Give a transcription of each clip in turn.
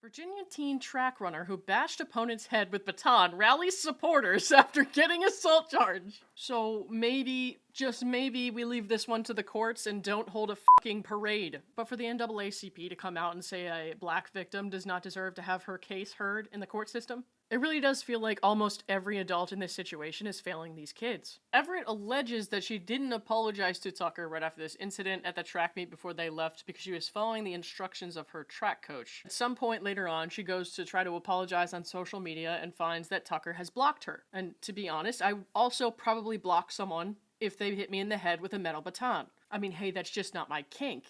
Virginia teen track runner who bashed opponent's head with baton rallies supporters after getting assault charge. So maybe, just maybe, we leave this one to the courts and don't hold a fucking parade. But for the NAACP to come out and say a black victim does not deserve to have her case heard in the court system, it really does feel like almost every adult in this situation is failing these kids. Everett alleges that she didn't apologize to Tucker right after this incident at the track meet before they left because she was following the instructions of her track coach. At some point later on, she goes to try to apologize on social media and finds that Tucker has blocked her. And to be honest, I also probably block someone if they hit me in the head with a metal baton. I mean, hey, that's just not my kink.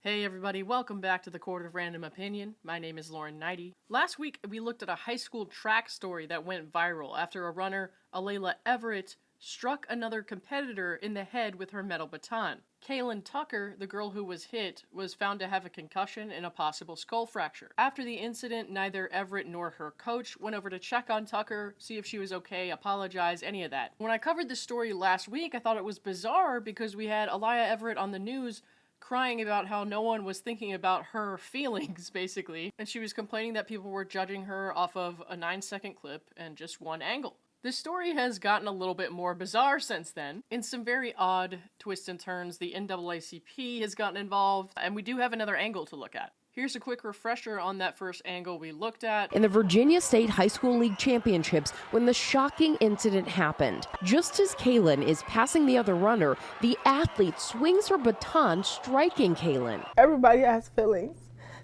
Hey everybody, welcome back to the Court of Random Opinion. My name is Neidigh. Last week, we looked at a high school track story that went viral after a runner, Alaila Everett, struck another competitor in the head with her metal baton. Kaelen Tucker, the girl who was hit, was found to have a concussion and a possible skull fracture. After the incident, neither Everett nor her coach went over to check on Tucker, see if she was okay, apologize, any of that. When I covered this story last week, I thought it was bizarre because we had Alaila Everett on the news crying about how no one was thinking about her feelings, basically, and she was complaining that people were judging her off of a 9-second clip and just one angle. This story has gotten a little bit more bizarre since then. In some very odd twists and turns, the NAACP has gotten involved, and we do have another angle to look at. Here's a quick refresher on that first angle we looked at. In the Virginia State High School League Championships, when the shocking incident happened. Just as Kaelen is passing the other runner, the athlete swings her baton, striking Kaelen. Everybody has feelings,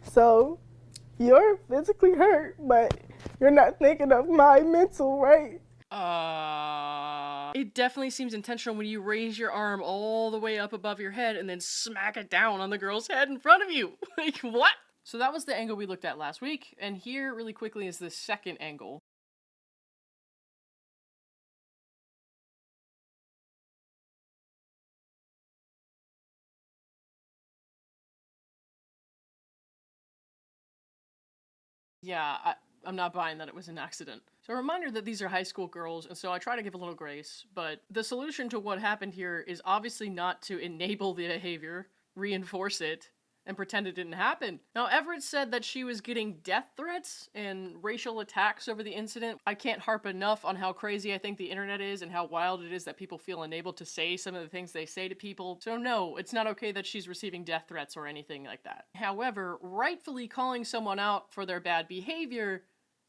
so you're physically hurt, but you're not thinking of my mental, right? It definitely seems intentional when you raise your arm all the way up above your head and then smack it down on the girl's head in front of you. Like, what? So that was the angle we looked at last week, and here, really quickly, is the second angle. Yeah, I'm not buying that it was an accident. So a reminder that these are high school girls, and so I try to give a little grace, but the solution to what happened here is obviously not to enable the behavior, reinforce it, and pretend it didn't happen. Now, Everett said that she was getting death threats and racial attacks over the incident. I can't harp enough on how crazy I think the internet is and how wild it is that people feel unable to say some of the things they say to people. So no, it's not okay that she's receiving death threats or anything like that. However, rightfully calling someone out for their bad behavior,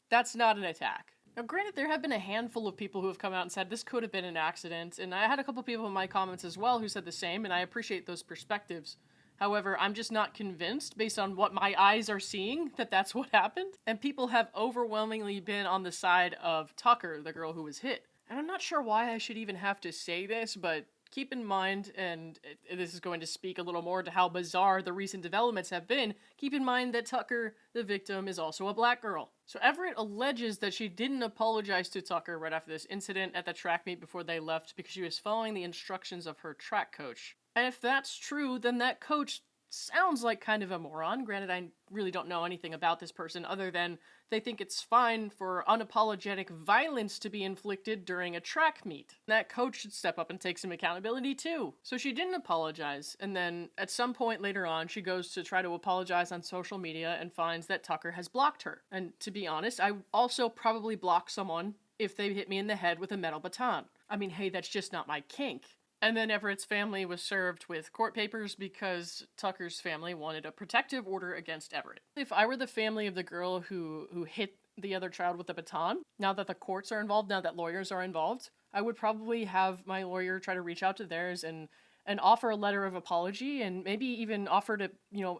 that's not an attack. Now, granted, there have been a handful of people who have come out and said this could have been an accident, and I had a couple people in my comments as well who said the same, and I appreciate those perspectives. However, I'm just not convinced, based on what my eyes are seeing, that that's what happened. And people have overwhelmingly been on the side of Tucker, the girl who was hit. And I'm not sure why I should even have to say this, but keep in mind, and this is going to speak a little more to how bizarre the recent developments have been, keep in mind that Tucker, the victim, is also a black girl. So Everett alleges that she didn't apologize to Tucker right after this incident at the track meet before they left because she was following the instructions of her track coach. And if that's true, then that coach sounds like kind of a moron. Granted, I really don't know anything about this person other than they think it's fine for unapologetic violence to be inflicted during a track meet. That coach should step up and take some accountability too. So she didn't apologize, and then at some point later on, she goes to try to apologize on social media and finds that Tucker has blocked her. And to be honest, I also probably block someone if they hit me in the head with a metal baton. I mean, hey, that's just not my kink. And then Everett's family was served with court papers because Tucker's family wanted a protective order against Everett. If I were the family of the girl who hit the other child with the baton, now that the courts are involved, now that lawyers are involved, I would probably have my lawyer try to reach out to theirs and offer a letter of apology and maybe even offer to,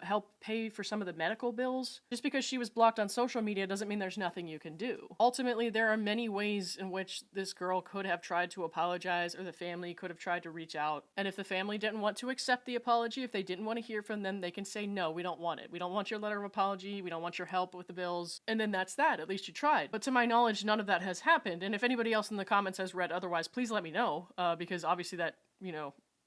help pay for some of the medical bills. Just because she was blocked on social media doesn't mean there's nothing you can do. Ultimately, there are many ways in which this girl could have tried to apologize or the family could have tried to reach out. And if the family didn't want to accept the apology, if they didn't want to hear from them, they can say, no, we don't want it. We don't want your letter of apology. We don't want your help with the bills. And then that's that. At least you tried. But to my knowledge, none of that has happened. And if anybody else in the comments has read otherwise, please let me know, because obviously that,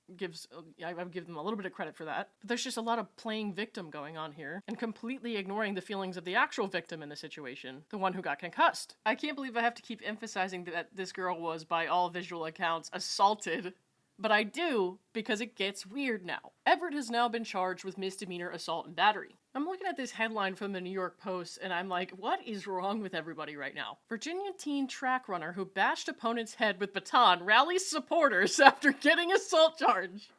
I would give them a little bit of credit for that. But there's just a lot of playing victim going on here and completely ignoring the feelings of the actual victim in the situation, the one who got concussed. I can't believe I have to keep emphasizing that this girl was, by all visual accounts, assaulted But I do because it gets weird now. Everett has now been charged with misdemeanor assault and battery. I'm looking at this headline from the New York Post and I'm like, what is wrong with everybody right now? Virginia teen track runner who bashed opponent's head with baton rallies supporters after getting assault charge.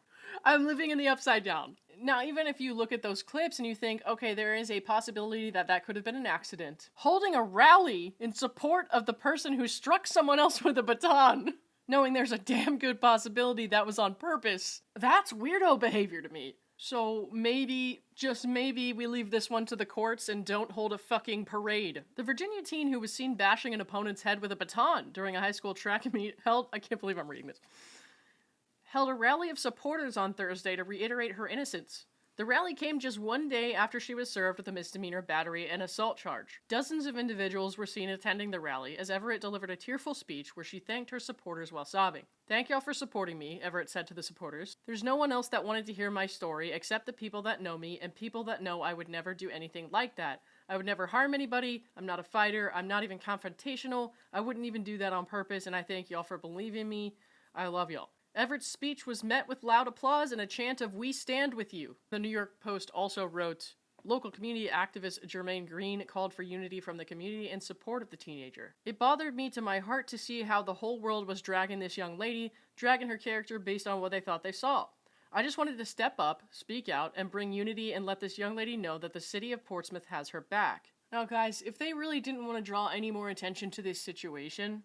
I'm living in the upside down. Now, even if you look at those clips and you think, okay, there is a possibility that that could have been an accident, holding a rally in support of the person who struck someone else with a baton, knowing there's a damn good possibility that was on purpose, that's weirdo behavior to me. So maybe, just maybe, we leave this one to the courts and don't hold a fucking parade. The Virginia teen who was seen bashing an opponent's head with a baton during a high school track meet held a rally of supporters on Thursday to reiterate her innocence. The rally came just one day after she was served with a misdemeanor battery and assault charge. Dozens of individuals were seen attending the rally as Everett delivered a tearful speech where she thanked her supporters while sobbing. "Thank y'all for supporting me," Everett said to the supporters. "There's no one else that wanted to hear my story except the people that know me and people that know I would never do anything like that. I would never harm anybody. I'm not a fighter. I'm not even confrontational. I wouldn't even do that on purpose, and I thank y'all for believing me. I love y'all." Everett's speech was met with loud applause and a chant of "We stand with you." The New York Post also wrote, local community activist Jermaine Green called for unity from the community in support of the teenager. "It bothered me to my heart to see how the whole world was dragging this young lady, dragging her character based on what they thought they saw. I just wanted to step up, speak out, and bring unity and let this young lady know that the city of Portsmouth has her back." Now guys, if they really didn't want to draw any more attention to this situation,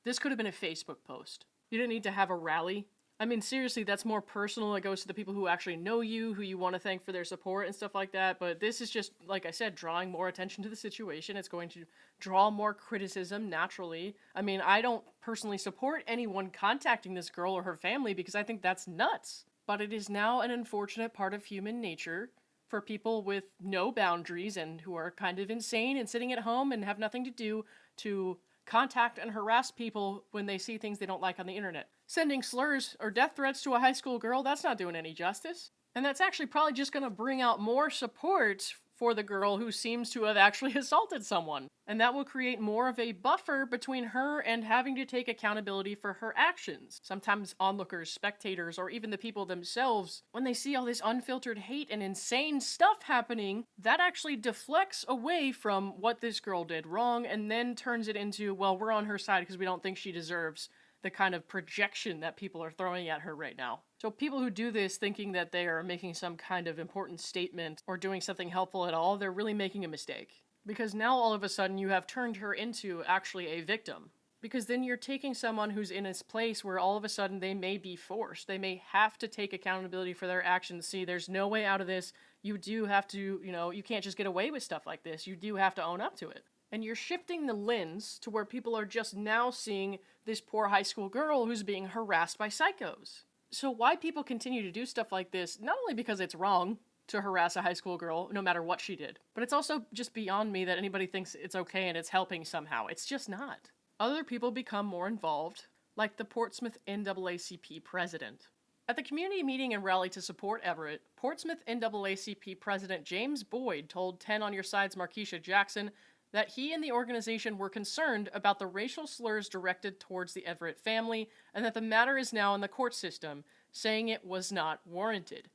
this could have been a Facebook post. You didn't need to have a rally. I mean, seriously, that's more personal. It goes to the people who actually know you, who you want to thank for their support and stuff like that. But this is just, like I said, drawing more attention to the situation. It's going to draw more criticism, naturally. I mean, I don't personally support anyone contacting this girl or her family because I think that's nuts. But it is now an unfortunate part of human nature for people with no boundaries and who are kind of insane and sitting at home and have nothing to do to contact and harass people when they see things they don't like on the internet. Sending slurs or death threats to a high school girl, that's not doing any justice. And that's actually probably just going to bring out more support for the girl who seems to have actually assaulted someone. And that will create more of a buffer between her and having to take accountability for her actions. Sometimes onlookers, spectators, or even the people themselves, when they see all this unfiltered hate and insane stuff happening, that actually deflects away from what this girl did wrong and then turns it into, well, we're on her side because we don't think she deserves the kind of projection that people are throwing at her right now. So people who do this thinking that they are making some kind of important statement or doing something helpful at all, they're really making a mistake. Because now all of a sudden you have turned her into actually a victim. Because then you're taking someone who's in this place where all of a sudden they may be forced. They may have to take accountability for their actions. See, there's no way out of this. You do have to, you can't just get away with stuff like this. You do have to own up to it. And you're shifting the lens to where people are just now seeing this poor high school girl who's being harassed by psychos. So why people continue to do stuff like this, not only because it's wrong to harass a high school girl, no matter what she did, but it's also just beyond me that anybody thinks it's okay and it's helping somehow. It's just not. Other people become more involved, like the Portsmouth NAACP president. At the community meeting and rally to support Everett, Portsmouth NAACP President James Boyd told 10 on Your Side's Markeisha Jackson that he and the organization were concerned about the racial slurs directed towards the Everett family and that the matter is now in the court system, saying it was not warranted.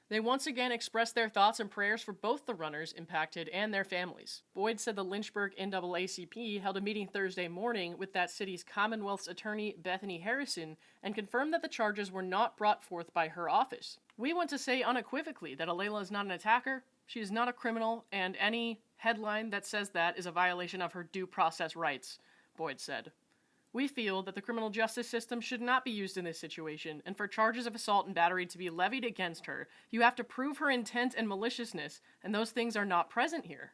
They once again expressed their thoughts and prayers for both the runners impacted and their families. Boyd said the Lynchburg NAACP held a meeting Thursday morning with that city's Commonwealth's attorney Bethany Harrison and confirmed that the charges were not brought forth by her office. "We want to say unequivocally that Alaila is not an attacker. She is not a criminal, and any headline that says that is a violation of her due process rights," Boyd said. "We feel that the criminal justice system should not be used in this situation, and for charges of assault and battery to be levied against her, you have to prove her intent and maliciousness, and those things are not present here."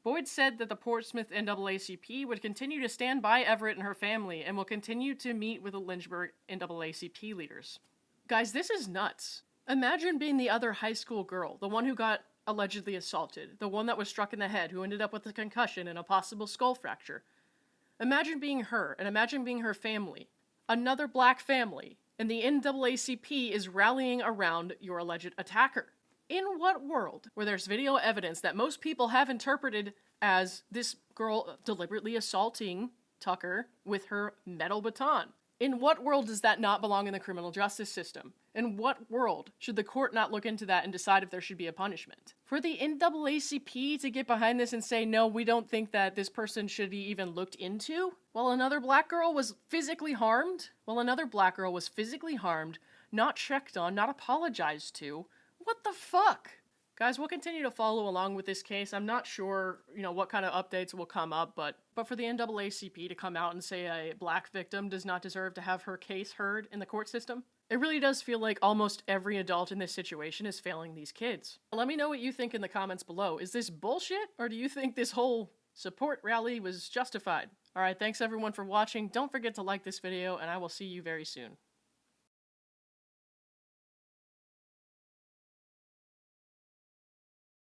Boyd said that the Portsmouth NAACP would continue to stand by Everett and her family and will continue to meet with the Lynchburg NAACP leaders. Guys, this is nuts. Imagine being the other high school girl, the one who got allegedly assaulted, the one that was struck in the head, who ended up with a concussion and a possible skull fracture. Imagine being her, and imagine being her family, another black family, and the NAACP is rallying around your alleged attacker. In what world, where there's video evidence that most people have interpreted as this girl deliberately assaulting Tucker with her metal baton, In what world does that not belong in the criminal justice system? In what world should the court not look into that and decide if there should be a punishment? For the NAACP to get behind this and say, no, we don't think that this person should be even looked into, while another black girl was physically harmed, not checked on, not apologized to, what the fuck? Guys, we'll continue to follow along with this case. I'm not sure, what kind of updates will come up, but for the NAACP to come out and say a black victim does not deserve to have her case heard in the court system, it really does feel like almost every adult in this situation is failing these kids. Let me know what you think in the comments below. Is this bullshit, or do you think this whole support rally was justified? Alright, thanks everyone for watching. Don't forget to like this video, and I will see you very soon.